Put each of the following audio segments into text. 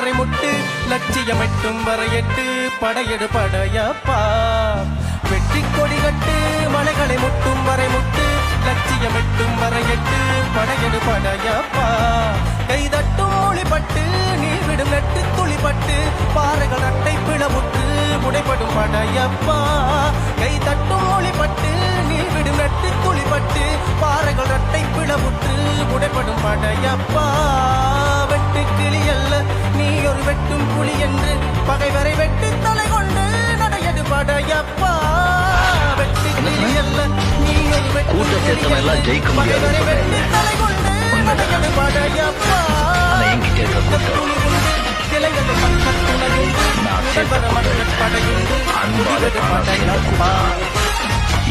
வரை முட்டு லட்சியம் எட்டும் வரை எட்டு படையெடு படையப்பா வெற்றி கொடி கட்டு மலைகளை முட்டும் வரை முட்டு லட்சியம் எட்டும் வரை எட்டு படையெடு படையப்பா கைதட்டும் மொழிப்பட்டு நீர் விடும் நெட்டு துளிப்பட்டு பாறைகள் அட்டை பிளவுற்று முடைப்படும் படையப்பா கைதட்டும் மொழிப்பட்டு நீர் விடும் நெட்டு துளிப்பட்டு பாறைகள் அட்டை பிளவுற்று முடைப்படும் படையப்பா வெட்டு கிளி அல்ல நீ ஒரு வெட்டும் புலி என்று பகைவரை வெட்டி தலை கொண்டு நடையடு படையப்பா வெட்டு கிளி அல்ல நீ ஒரு வெட்டும் பகைவரை வெட்டி தலை கொண்டு நடையடு படையப்பா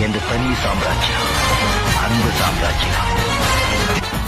என்ற தனி சாம்ராஜ்யம் அன்பு சாம்ராஜ்யம்